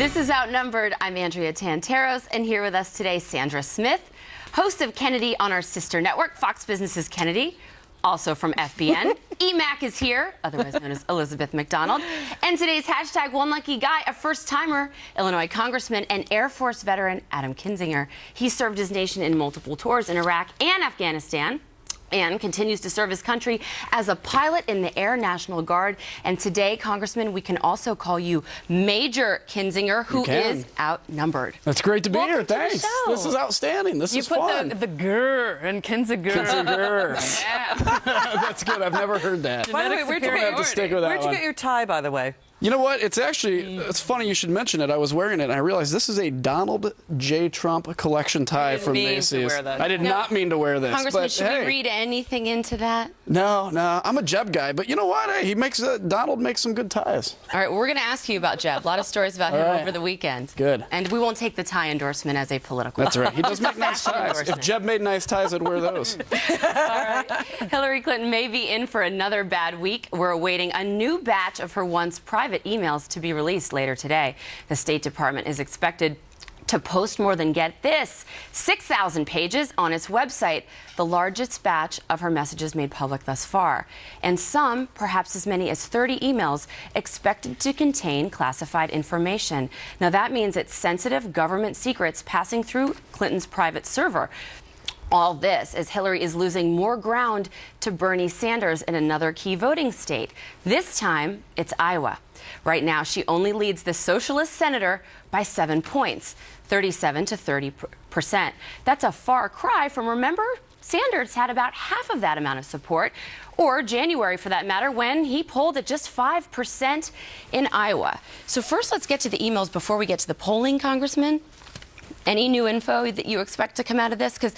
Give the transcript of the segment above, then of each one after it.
This is Outnumbered. I'm Andrea Tanteros, and here with us today, Sandra Smith, host of Kennedy on our sister network, Fox Business's Kennedy, also from FBN. EMAC is here, otherwise known as Elizabeth McDonald. And today's hashtag One Lucky Guy, a first-timer, Illinois Congressman and Air Force veteran Adam Kinzinger. He served his nation in multiple tours in Iraq and Afghanistan, and continues to serve his country as a pilot in the Air National Guard. And today, Congressman, we can also call you Major Kinzinger, who is outnumbered. That's great to be Welcome here. Thanks. This is outstanding. This is fun. You put the grr in Kinzinger. Kinzinger. Yeah. That's good. I've never heard that. By the way, where'd you get your tie, by the way? You know what? It's actually, it's funny you should mention it. I was wearing it and I realized this is a Donald J. Trump collection tie from Macy's. I did not mean to wear this. Congressman, but, should we read anything into that? No. I'm a Jeb guy, but you know what? Hey, Donald makes some good ties. All right, well, we're going to ask you about Jeb. A lot of stories about him over the weekend. Good. And we won't take the tie endorsement as a political. That's right. He does make nice ties. If Jeb made nice ties, I'd wear those. All right. Hillary Clinton may be in for another bad week. We're awaiting a new batch of her once private emails to be released later today. The State Department is expected to post more than, get this, 6,000 pages on its website, the largest batch of her messages made public thus far. And some, perhaps as many as 30 emails, expected to contain classified information. Now that means it's sensitive government secrets passing through Clinton's private server. All this as Hillary is losing more ground to Bernie Sanders in another key voting state. This time, it's Iowa. Right now, she only leads the socialist senator by 7 points, 37 to 30%. That's a far cry from, remember, Sanders had about half of that amount of support, or January for that matter, when he polled at just 5% in Iowa. So first, let's get to the emails before we get to the polling, Congressman. Any new info that you expect to come out of this? Because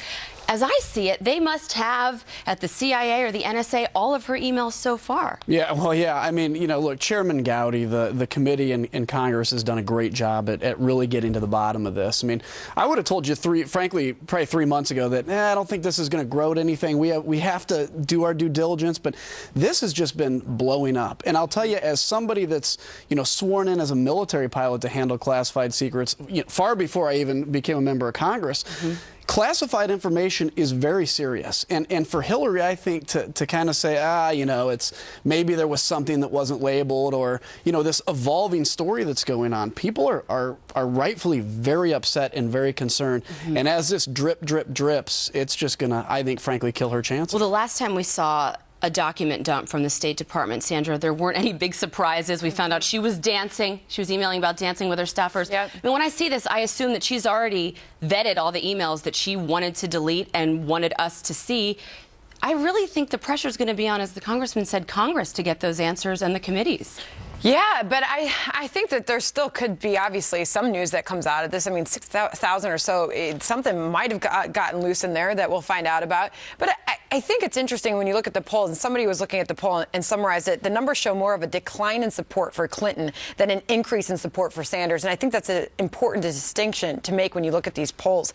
as I see it, they must have, at the CIA or the NSA, all of her emails so far. Yeah, well, yeah. I mean, you know, look, Chairman Gowdy, the committee in Congress has done a great job at really getting to the bottom of this. I mean, I would have told you, frankly, probably 3 months ago that I don't think this is going to grow to anything. We have to do our due diligence, but this has just been blowing up. And I'll tell you, as somebody that's, you know, sworn in as a military pilot to handle classified secrets, you know, far before I even became a member of Congress, classified information is very serious. And for Hillary, I think, to kind of say, you know, it's maybe there was something that wasn't labeled, or, you know, this evolving story that's going on. People are rightfully very upset and very concerned. And as this drips, it's just going to, I think, frankly, kill her chances. Well, the last time we saw a document dump from the State Department, Sandra, there weren't any big surprises. We found out she was dancing. She was emailing about dancing with her staffers. Yep. I mean, when I see this, I assume that she's already vetted all the emails that she wanted to delete and wanted us to see. I really think the pressure is going to be on, as the congressman said, Congress to get those answers and the committees. Yeah, but I think that there still could be, obviously, some news that comes out of this. I mean, 6,000 or so, something might have gotten loose in there that we'll find out about. But I think it's interesting when you look at the polls, and somebody was looking at the poll and summarized it, the numbers show more of a decline in support for Clinton than an increase in support for Sanders. And I think that's an important distinction to make when you look at these polls.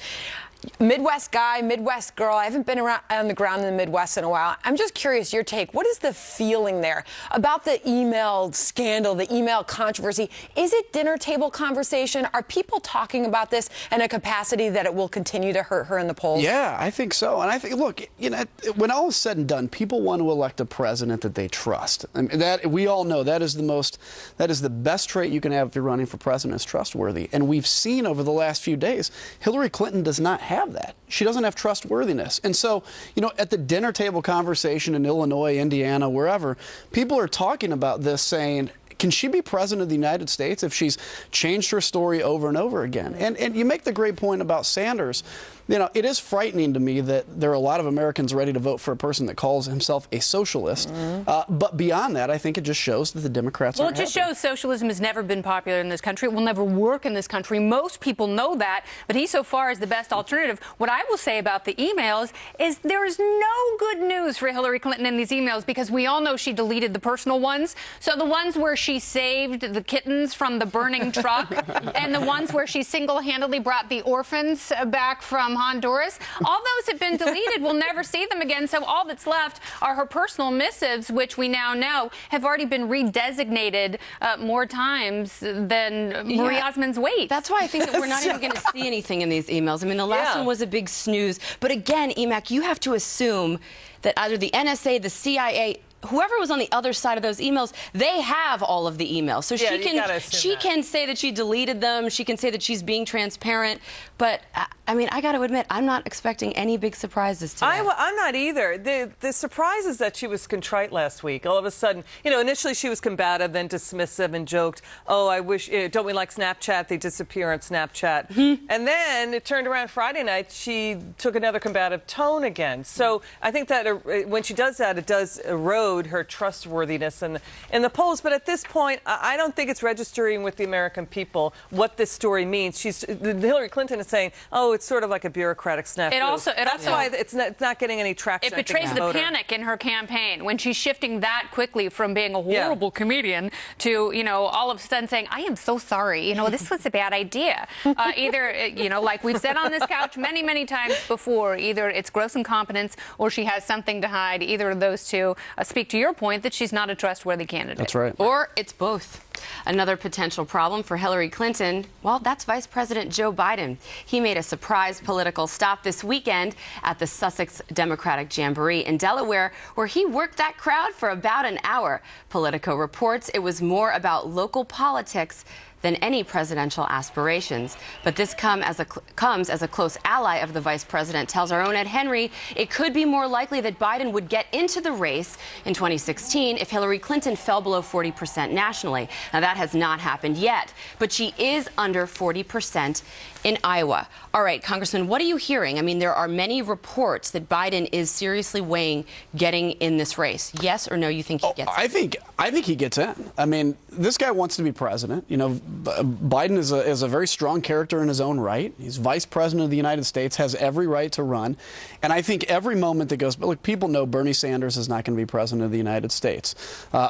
Midwest guy, Midwest girl. I haven't been around on the ground in the Midwest in a while. I'm just curious, your take. What is the feeling there about the email scandal, the email controversy? Is it dinner table conversation? Are people talking about this in a capacity that it will continue to hurt her in the polls? Yeah, I think so. And I think, look, you know, when all is said and done, people want to elect a president that they trust. I mean, that we all know that is the best trait you can have if you're running for president, is trustworthy. And we've seen over the last few days, Hillary Clinton does not have that. She doesn't have trustworthiness. And so, you know, at the dinner table conversation in Illinois, Indiana, wherever, people are talking about this, saying, can she be president of the United States if she's changed her story over and over again? And you make the great point about Sanders. You know, it is frightening to me that there are a lot of Americans ready to vote for a person that calls himself a socialist. But beyond that, I think it just shows that the Democrats aren't Well, it just shows socialism has never been popular in this country. It will never work in this country. Most people know that, but he so far is the best alternative. What I will say about the emails is there is no good news for Hillary Clinton in these emails, because we all know she deleted the personal ones. So the ones where she saved the kittens from the burning truck and the ones where she single-handedly brought the orphans back from from Honduras. All those have been deleted. We'll never see them again. So all that's left are her personal missives, which we now know have already been redesignated more times than Marie Osmond's weight. That's why I think that we're not even going to see anything in these emails. I mean, the last one was a big snooze. But again, Emac, you have to assume that either the NSA, the CIA, whoever was on the other side of those emails, they have all of the emails. So she can say that she deleted them. She can say that she's being transparent. But I mean, I got to admit, I'm not expecting any big surprises today. I'm not either. The surprise is that she was contrite last week. All of a sudden, you know, initially she was combative, then dismissive and joked, "Oh, I wish, don't we like Snapchat? They disappear on Snapchat." And then it turned around Friday night. She took another combative tone again. So I think that when she does that, it does erode her trustworthiness in the polls. But at this point, I don't think it's registering with the American people what this story means. Hillary Clinton is saying, "Oh, it's sort of like a bureaucratic snafu." That's why it's not getting any traction. It betrays the panic in her campaign when she's shifting that quickly from being a horrible comedian to, you know, all of a sudden saying, "I am so sorry. You know, this was a bad idea." Either, you know, like we've said on this couch many, many times before, either it's gross incompetence or she has something to hide. Either of those two speak to your point that she's not a trustworthy candidate. That's right. Or it's both. Another potential problem for Hillary Clinton, well, that's Vice President Joe Biden. He made a surprise political stop this weekend at the Sussex Democratic Jamboree in Delaware, where he worked that crowd for about an hour. Politico reports it was more about local politics than any presidential aspirations. But this comes as a close ally of the vice president tells our own Ed Henry it could be more likely that Biden would get into the race in 2016 if Hillary Clinton fell below 40% nationally. Now, that has not happened yet, but she is under 40% in Iowa. All right, Congressman, what are you hearing? I mean, there are many reports that Biden is seriously weighing getting in this race. Yes or no, you think he gets in? I think he gets in. I mean, this guy wants to be president. You know, Biden is a very strong character in his own right. He's vice president of the United States, has every right to run. And I think every moment that goes, but look, people know Bernie Sanders is not going to be president of the United States.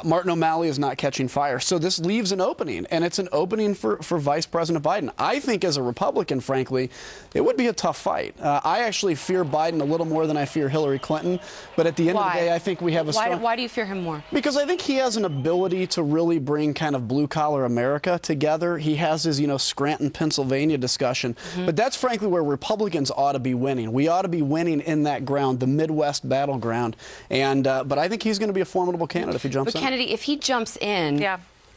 Martin O'Malley is not catching fire. So this leaves an opening, and it's an opening for Vice President Biden. I think as a Republican, frankly, it would be a tough fight. I actually fear Biden a little more than I fear Hillary Clinton. But at the end of the day, I think we have a strong... Why do you fear him more? Because I think he has an ability to really bring kind of blue-collar America together. He has his, you know, Scranton, Pennsylvania discussion. But that's frankly where Republicans ought to be winning. We ought to be winning in that ground, the Midwest battleground. And but I think he's going to be a formidable candidate if he jumps in. But Kennedy, if he jumps in,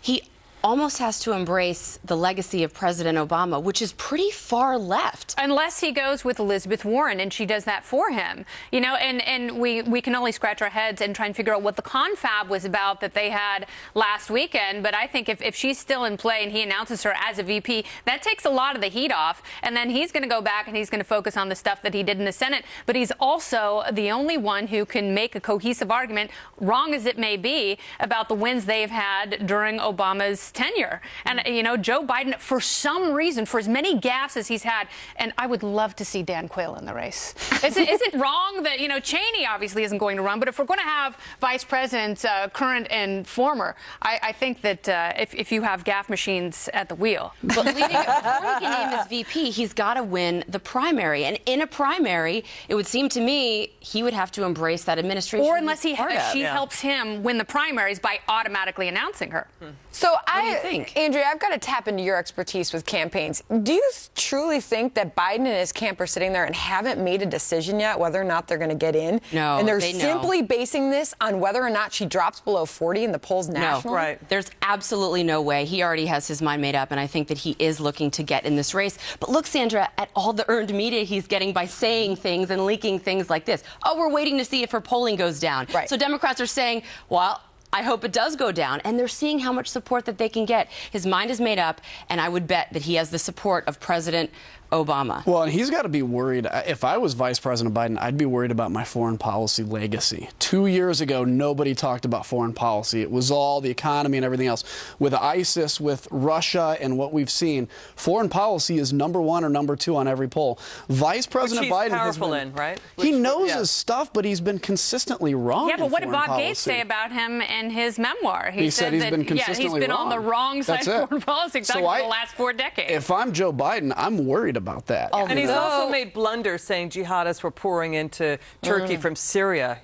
he almost has to embrace the legacy of President Obama, which is pretty far left. Unless he goes with Elizabeth Warren and she does that for him. You know, and we can only scratch our heads and try and figure out what the confab was about that they had last weekend. But I think if she's still in play and he announces her as a VP, that takes a lot of the heat off. And then he's going to go back and he's going to focus on the stuff that he did in the Senate. But he's also the only one who can make a cohesive argument, wrong as it may be, about the wins they've had during Obama's tenure. And, you know, Joe Biden, for some reason, for as many gaffes as he's had, and I would love to see Dan Quayle in the race. Is it wrong that, you know, Cheney obviously isn't going to run, but if we're going to have vice presidents, current and former, I think that if you have gaffe machines at the wheel. But before he can name his VP, he's got to win the primary. And in a primary, it would seem to me he would have to embrace that administration. Or unless she helps him win the primaries by automatically announcing her. So What do you think? Andrea, I've got to tap into your expertise with campaigns. Do you truly think that Biden and his camp are sitting there and haven't made a decision yet whether or not they're going to get in? No, and they're they know. simply basing this on whether or not she drops below 40 in the polls nationally? No, right. There's absolutely no way. He already has his mind made up, and I think that he is looking to get in this race. But look, Sandra, at all the earned media he's getting by saying things and leaking things like this. Oh, we're waiting to see if her polling goes down. Right. So Democrats are saying, well, I hope it does go down. And they're seeing how much support that they can get. His mind is made up, and I would bet that he has the support of President Obama. Well, and he's got to be worried. If I was Vice President Biden, I'd be worried about my foreign policy legacy. 2 years ago, nobody talked about foreign policy. It was all the economy and everything else. With ISIS, with Russia, and what we've seen, foreign policy is number one or number two on every poll. Vice President Biden powerful has been, right? He knows his stuff, but he's been consistently wrong. Yeah, but in what did foreign Bob Gates policy. say about him in his memoir. He said he's that, been consistently he's been on the wrong side That's of foreign policy for the last 4 decades. If I'm Joe Biden, I'm worried about that. And he's also made blunders saying jihadists were pouring into Turkey from Syria,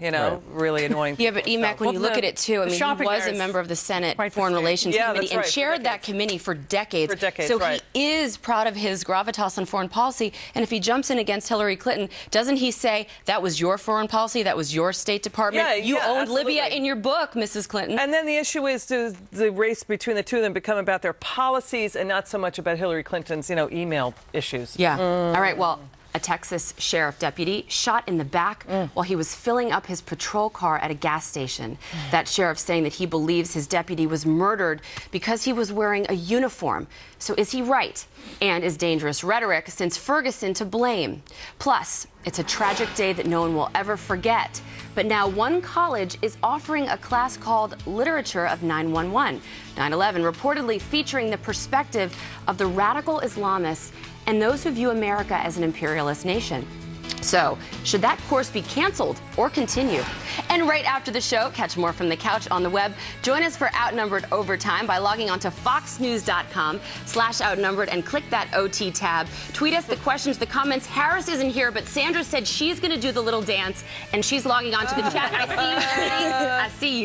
really annoying. Yeah, but EMAC, when you look at it too, I mean, he was a member of the Senate Foreign Relations Committee and chaired that committee for decades. So he is proud of his gravitas on foreign policy. And if he jumps in against Hillary Clinton, doesn't he say that was your foreign policy, that was your State Department? You owned Libya in your book, Mrs. Clinton. And then the issue is, does the race between the two of them become about their policies and not so much about Hillary Clinton's, email issues? Yeah. All right. Well, a Texas sheriff deputy shot in the back while he was filling up his patrol car at a gas station. That sheriff saying that he believes his deputy was murdered because he was wearing a uniform. So is he right? And is dangerous rhetoric since Ferguson to blame? Plus, it's a tragic day that no one will ever forget. But now one college is offering a class called Literature of 9/11, 9/11, reportedly featuring the perspective of the radical Islamists and those who view America as an imperialist nation. So, should that course be canceled or continue? And right after the show, catch more from the couch on the web. Join us for Outnumbered Overtime by logging on to foxnews.com/outnumbered and click that OT tab. Tweet us the questions, the comments. Harris isn't here, but Sandra said she's going to do the little dance, and she's logging on to the chat. I see you, Judy. I see you.